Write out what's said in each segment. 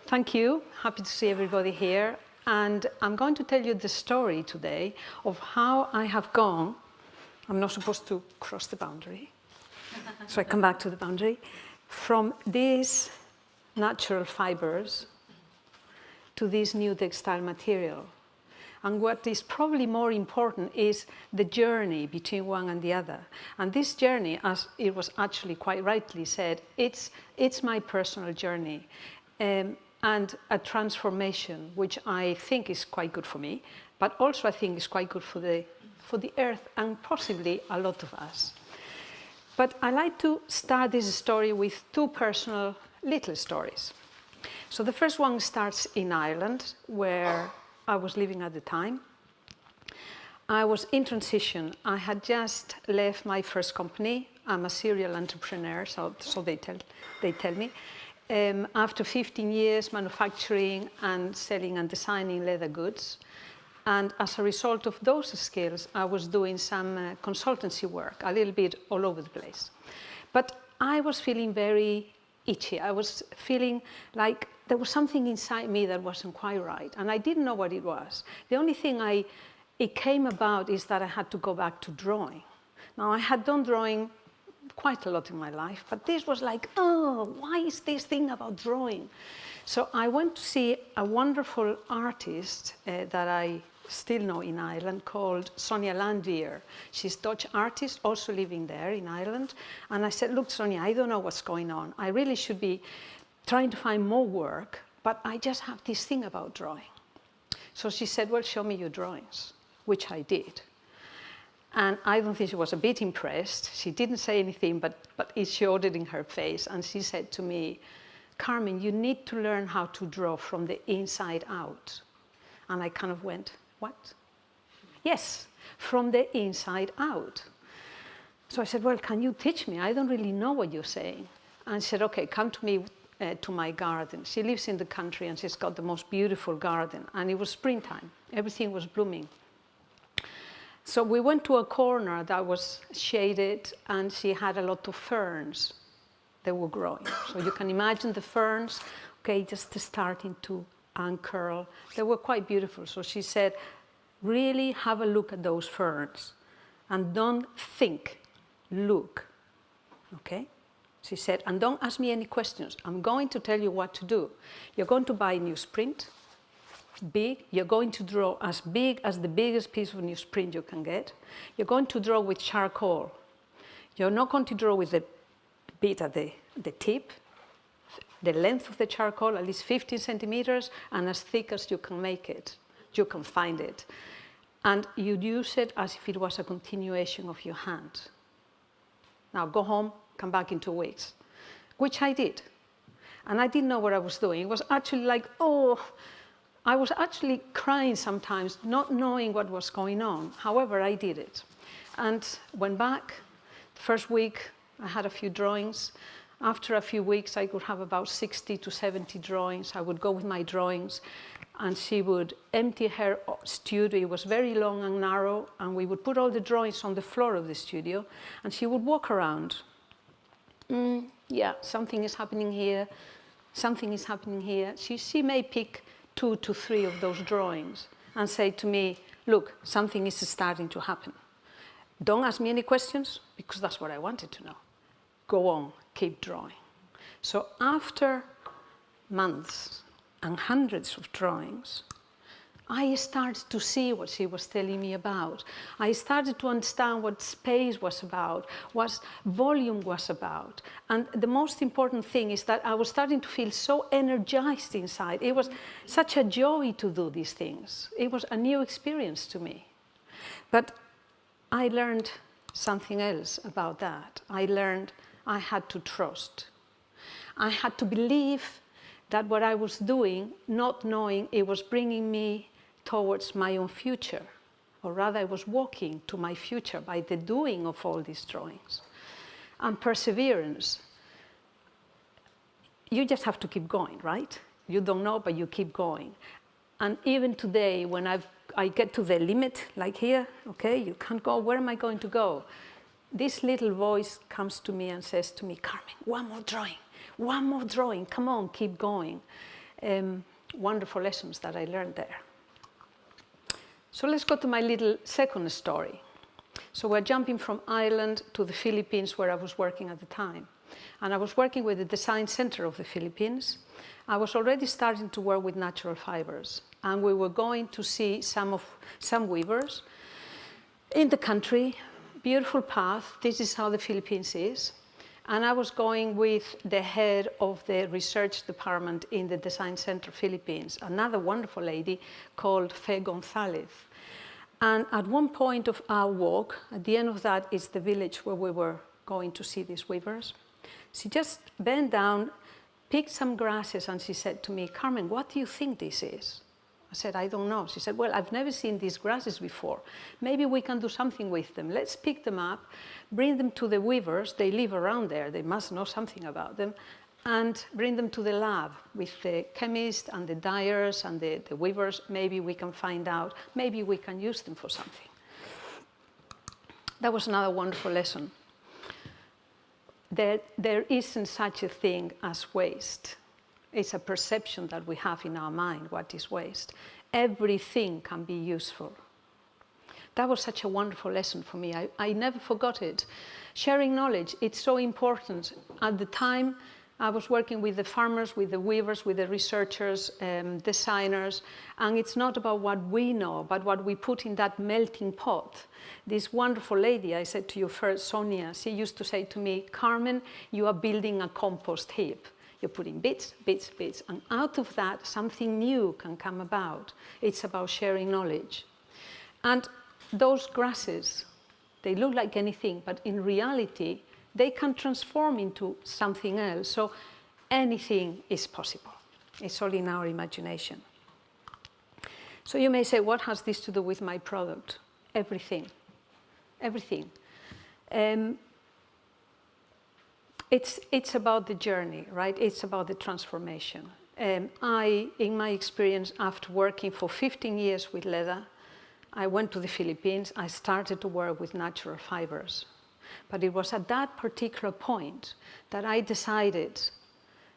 Thank you. Happy to see everybody here. And I'm going to tell you the story today of how I have gone. I'm not supposed to cross the boundary. So I come back to the boundary. From these natural fibers to this new textile material. And what is probably more important is the journey between one and the other. And this journey, as it was actually quite rightly said, it's my personal journey. And a transformation, which I think is quite good for me, but also I think is quite good for the earth and possibly a lot of us. But I like to start this story with two personal little stories. So the first one starts in Ireland, where I was living at the time. I was in transition. I had just left my first company. I'm a serial entrepreneur, so they tell me. After 15 years manufacturing and selling and designing leather goods. And as a result of those skills, I was doing some consultancy work, a little bit all over the place. But I was feeling very itchy. I was feeling like there was something inside me that wasn't quite right. And I didn't know what it was. The only thing it came about is that I had to go back to drawing. Now, I had done drawing quite a lot in my life, but this was like, oh, why is this thing about drawing? So I went to see a wonderful artist that I still know in Ireland called Sonia Landweer. She's a Dutch artist, also living there in Ireland. And I said, look, Sonia, I don't know what's going on. I really should be trying to find more work, but I just have this thing about drawing. So she said, well, show me your drawings, which I did. And I don't think she was a bit impressed. She didn't say anything, but it showed it in her face. And she said to me, Carmen, you need to learn how to draw from the inside out. And I kind of went, what? Yes, from the inside out. So I said, well, can you teach me? I don't really know what you're saying. And she said, okay, come to me to my garden. She lives in the country and she's got the most beautiful garden. And it was springtime. Everything was blooming. So we went to a corner that was shaded and she had a lot of ferns that were growing. So you can imagine the ferns, okay, just starting to uncurl. They were quite beautiful. So she said, really have a look at those ferns and don't think, look, okay? She said, and don't ask me any questions. I'm going to tell you what to do. You're going to buy newsprint. Big, you're going to draw as big as the biggest piece of newsprint you can get. You're going to draw with charcoal. You're not going to draw with the bit at the tip, the length of the charcoal, at least 15 centimeters, and as thick as you can make it. You can find it. And you use it as if it was a continuation of your hand. Now go home, come back in 2 weeks, which I did. And I didn't know what I was doing. It was actually like, oh, I was actually crying sometimes, not knowing what was going on. However, I did it. And went back. The first week, I had a few drawings. After a few weeks, I could have about 60 to 70 drawings. I would go with my drawings, and she would empty her studio. It was very long and narrow, and we would put all the drawings on the floor of the studio, and she would walk around. Yeah, something is happening here. Something is happening here. She may pick 2 to 3 of those drawings and say to me, look, something is starting to happen. Don't ask me any questions, because that's what I wanted to know. Go on, keep drawing. So after months and hundreds of drawings, I started to see what she was telling me about. I started to understand what space was about, what volume was about. And the most important thing is that I was starting to feel so energized inside. It was such a joy to do these things. It was a new experience to me. But I learned something else about that. I learned I had to trust. I had to believe that what I was doing, not knowing it was bringing me towards my own future, or rather I was walking to my future by the doing of all these drawings. And perseverance, you just have to keep going, right? You don't know, but you keep going. And even today, when I get to the limit, like here, okay, you can't go, where am I going to go? This little voice comes to me and says to me, Carmen, one more drawing, come on, keep going. wonderful lessons that I learned there. So let's go to my little second story. So we're jumping from Ireland to the Philippines, where I was working at the time. And I was working with the design center of the Philippines. I was already starting to work with natural fibers. And we were going to see some weavers in the country. Beautiful path. This is how the Philippines is. And I was going with the head of the research department in the Design Center Philippines, another wonderful lady called Fe Gonzalez. And at one point of our walk, at the end of that is the village where we were going to see these weavers. She just bent down, picked some grasses, and she said to me, "Carmen, what do you think this is?" I said, "I don't know." She said, "Well, I've never seen these grasses before. Maybe we can do something with them. Let's pick them up, bring them to the weavers. They live around there. They must know something about them. And bring them to the lab with the chemists and the dyers and the weavers. Maybe we can find out. Maybe we can use them for something." That was another wonderful lesson. There isn't such a thing as waste. It's a perception that we have in our mind, what is waste. Everything can be useful. That was such a wonderful lesson for me. I never forgot it. Sharing knowledge, it's so important. At the time, I was working with the farmers, with the weavers, with the researchers, designers, and it's not about what we know, but what we put in that melting pot. This wonderful lady, I said to you first, Sonia, she used to say to me, "Carmen, you are building a compost heap. You're putting bits, bits, bits, and out of that, something new can come about. It's about sharing knowledge." And those grasses, they look like anything, but in reality, they can transform into something else. So anything is possible. It's all in our imagination. So you may say, what has this to do with my product? Everything. Everything. It's about the journey, right? It's about the transformation. In my experience, after working for 15 years with leather, I went to the Philippines. I started to work with natural fibers. But it was at that particular point that I decided,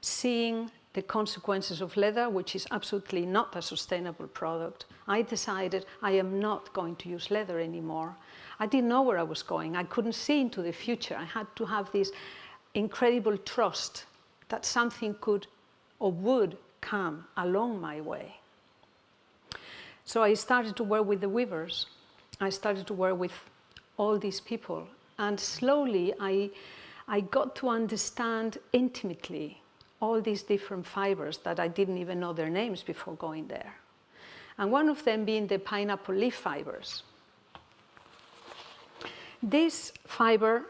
seeing the consequences of leather, which is absolutely not a sustainable product, I decided I am not going to use leather anymore. I didn't know where I was going. I couldn't see into the future. I had to have this incredible trust that something could or would come along my way. So I started to work with the weavers. I started to work with all these people. And slowly I got to understand intimately all these different fibers that I didn't even know their names before going there. And one of them being the pineapple leaf fibers. This fiber,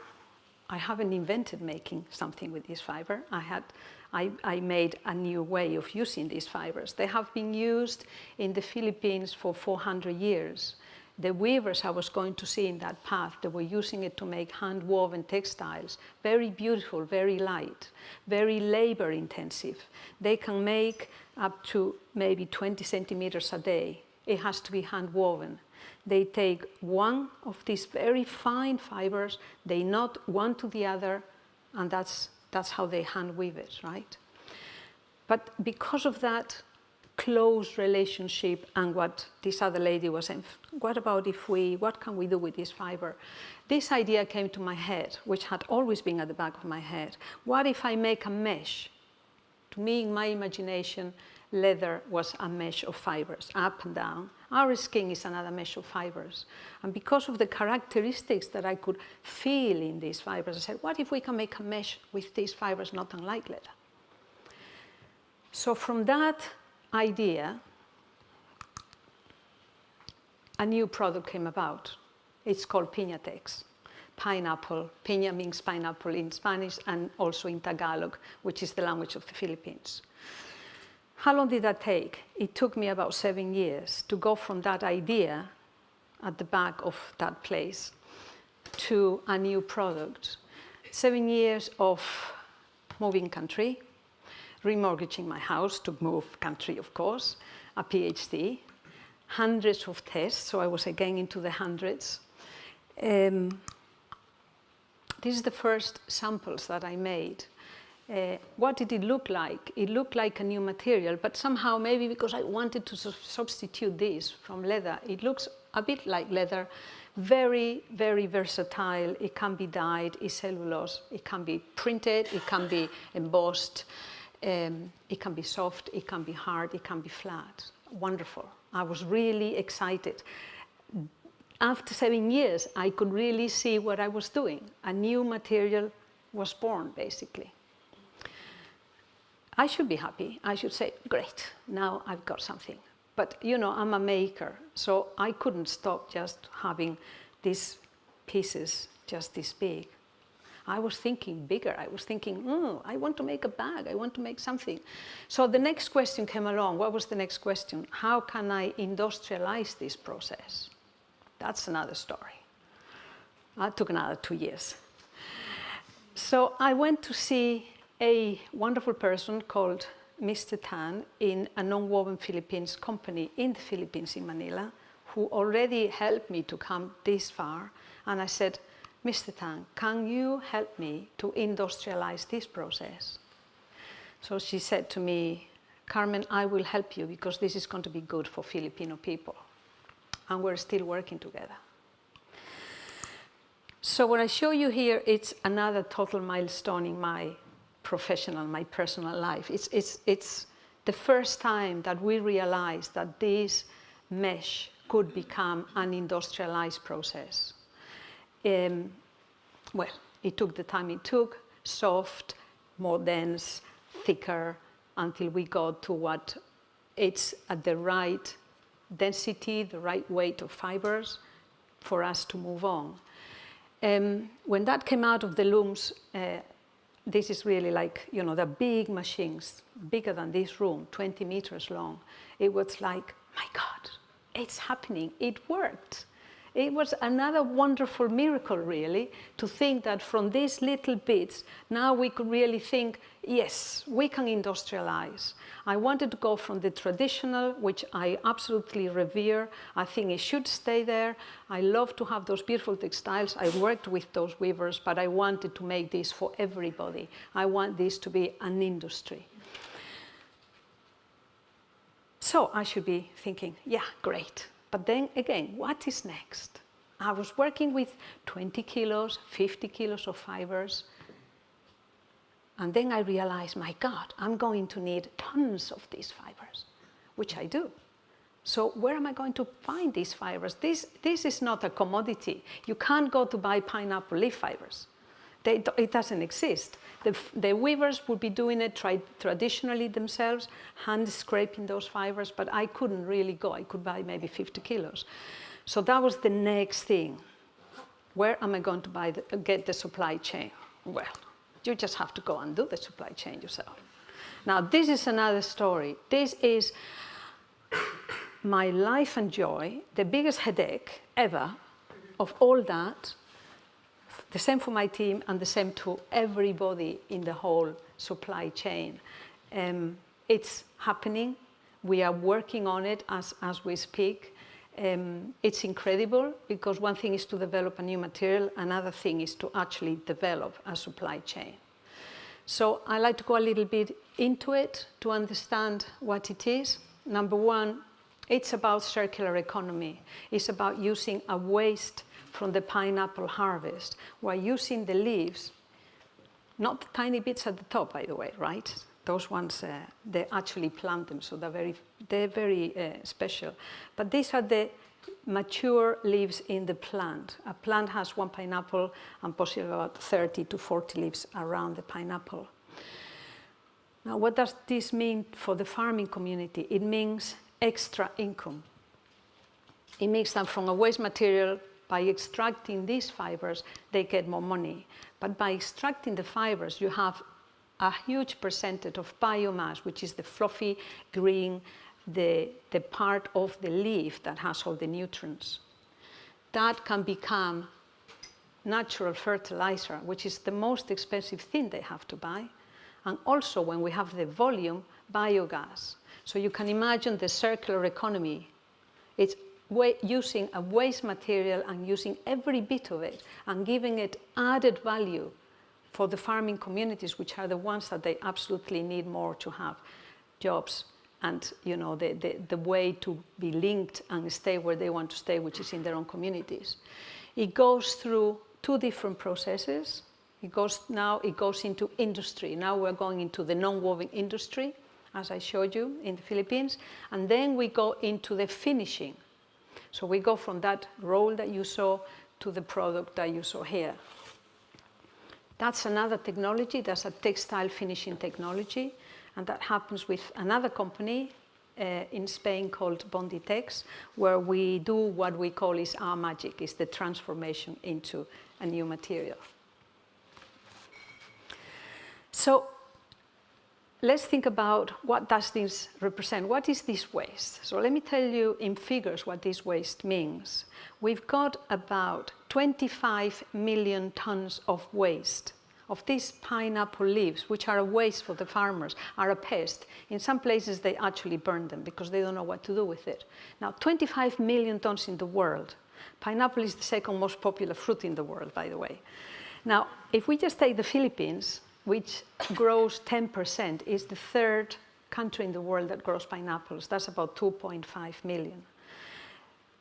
I haven't invented making something with this fiber. I made a new way of using these fibers. They have been used in the Philippines for 400 years. The weavers I was going to see in that path, they were using it to make hand-woven textiles. Very beautiful, very light, very labor-intensive. They can make up to maybe 20 centimeters a day. It has to be hand-woven. They take one of these very fine fibers, they knot one to the other, and that's how they hand-weave it, right? But because of that close relationship and what this other lady was saying, what can we do with this fiber? This idea came to my head, which had always been at the back of my head. What if I make a mesh? To me, in my imagination, leather was a mesh of fibers, up and down. Our skin is another mesh of fibers. And because of the characteristics that I could feel in these fibers, I said, what if we can make a mesh with these fibers not unlike leather? So from that idea, a new product came about. It's called Piñatex. Pineapple. Piña means pineapple in Spanish and also in Tagalog, which is the language of the Philippines. How long did that take? It took me about 7 years to go from that idea at the back of that place to a new product. 7 years of moving country, remortgaging my house to move country, of course, a PhD, hundreds of tests, so I was again into the hundreds. This is the first samples that I made. what did it look like? It looked like a new material, but somehow, maybe because I wanted to substitute this from leather, it looks a bit like leather, very, very versatile. It can be dyed, it's cellulose, it can be printed, it can be embossed, it can be soft, it can be hard, it can be flat. Wonderful. I was really excited. After 7 years, I could really see what I was doing. A new material was born, basically. I should be happy. I should say, great, now I've got something. But, you know, I'm a maker, so I couldn't stop just having these pieces just this big. I was thinking bigger. I was thinking, I want to make a bag. I want to make something. So the next question came along. What was the next question? How can I industrialize this process? That's another story. That took another 2 years. So I went to see a wonderful person called Mr. Tan in a non-woven Philippines company in the Philippines, in Manila, who already helped me to come this far. And I said, Mr. Tan, can you help me to industrialize this process? So she said to me, Carmen, I will help you because this is going to be good for Filipino people. And we're still working together. So what I show you here, it's another total milestone in my professional, my personal life. It's the first time that we realized that this mesh could become an industrialized process. Well, it took the time it took, soft, more dense, thicker, until we got to what it's at the right density, the right weight of fibers for us to move on. When that came out of the looms, this is really like, you know, the big machines, bigger than this room, 20 meters long. It was like, my God, it's happening. It worked. It was another wonderful miracle, really, to think that from these little bits, now we could really think, yes, we can industrialize. I wanted to go from the traditional, which I absolutely revere. I think it should stay there. I love to have those beautiful textiles. I worked with those weavers, but I wanted to make this for everybody. I want this to be an industry. So I should be thinking, yeah, great. But then again, what is next? I was working with 20 kilos, 50 kilos of fibers. And then I realized, my God, I'm going to need tons of these fibers, which I do. So where am I going to find these fibers? This is not a commodity. You can't go to buy pineapple leaf fibers. It doesn't exist. The weavers would be doing it traditionally themselves, hand scraping those fibers, but I couldn't really go. I could buy maybe 50 kilos. So that was the next thing. Where am I going to get the supply chain? Well, you just have to go and do the supply chain yourself. Now, this is another story. This is my life and joy, the biggest headache ever of all that. The same for my team and the same to everybody in the whole supply chain. It's happening. We are working on it as we speak. It's incredible because one thing is to develop a new material, another thing is to actually develop a supply chain. So I like to go a little bit into it to understand what it is. Number one, it's about circular economy. It's about using a waste from the pineapple harvest. We're using the leaves, not the tiny bits at the top, by the way, right? Those ones, they actually plant them, so they're very special. But these are the mature leaves in the plant. A plant has one pineapple and possibly about 30 to 40 leaves around the pineapple. Now, what does this mean for the farming community? It means extra income. It means that from a waste material, by extracting these fibers, they get more money. But by extracting the fibers, you have a huge percentage of biomass, which is the fluffy green, the part of the leaf that has all the nutrients. That can become natural fertilizer, which is the most expensive thing they have to buy. And also, when we have the volume, biogas. So you can imagine the circular economy. It's using a waste material and using every bit of it and giving it added value for the farming communities, which are the ones that they absolutely need more to have jobs and the way to be linked and stay where they want to stay, which is in their own communities. It goes through two different processes. It goes into industry. Now we're going into the non-woven industry, as I showed you in the Philippines, and then we go into the finishing. So we go from that roll that you saw to the product that you saw here. That's another technology. That's a textile finishing technology, and that happens with another company in Spain called Bonditex, where we do what we call is our magic, is the transformation into a new material. So let's think about what does this represent. What is this waste? So let me tell you in figures what this waste means. We've got about 25 million tons of waste of these pineapple leaves, which are a waste for the farmers, are a pest. In some places they actually burn them because they don't know what to do with it. Now 25 million tons in the world. Pineapple is the second most popular fruit in the world, by the way. Now if we just take the Philippines, which grows 10%, is the third country in the world that grows pineapples. That's about 2.5 million.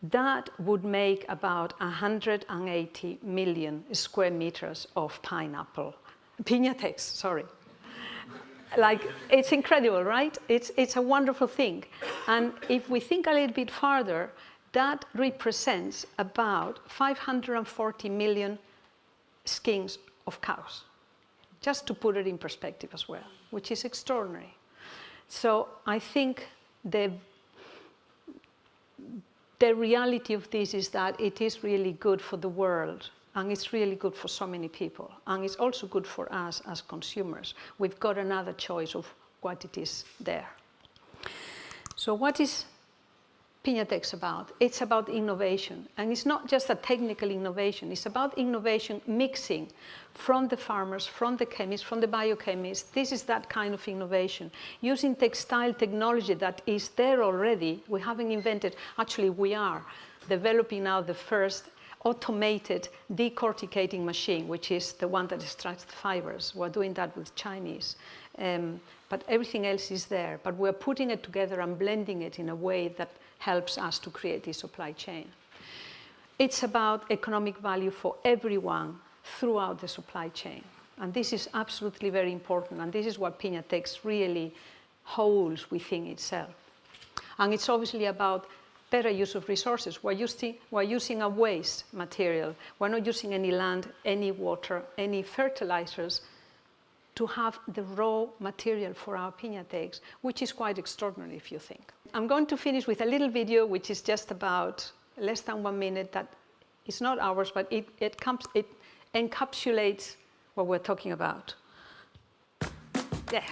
That would make about 180 million square meters of piñatex, sorry. Like, it's incredible, right? It's a wonderful thing. And if we think a little bit farther, that represents about 540 million skins of cows. Just to put it in perspective as well, which is extraordinary. So I think the reality of this is that it is really good for the world, and it's really good for so many people, and it's also good for us as consumers. We've got another choice of what it is there. So what is Piñatex about? It's about innovation, and it's not just a technical innovation, it's about innovation mixing from the farmers, from the chemists, from the biochemists. This is that kind of innovation. Using textile technology that is there already. We haven't invented, actually we are developing now the first automated decorticating machine, which is the one that extracts the fibers. We're doing that with Chinese. But everything else is there. But we're putting it together and blending it in a way that helps us to create this supply chain. It's about economic value for everyone throughout the supply chain. And this is absolutely very important. And this is what Piñatex really holds within itself. And it's obviously about better use of resources. We're using a waste material. We're not using any land, any water, any fertilizers to have the raw material for our Piñatex, which is quite extraordinary if you think. I'm going to finish with a little video which is just about less than 1 minute. That is not ours, but it encapsulates what we're talking about. Yeah.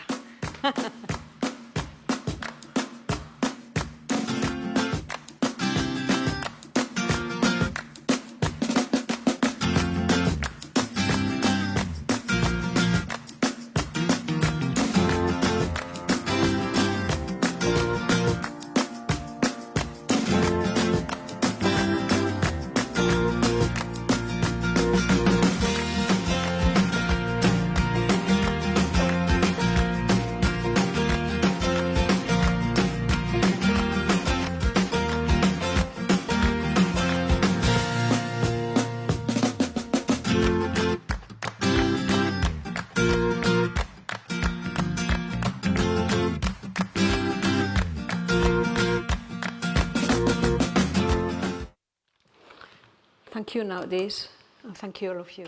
Thank you, Nowadays, and thank you, all of you.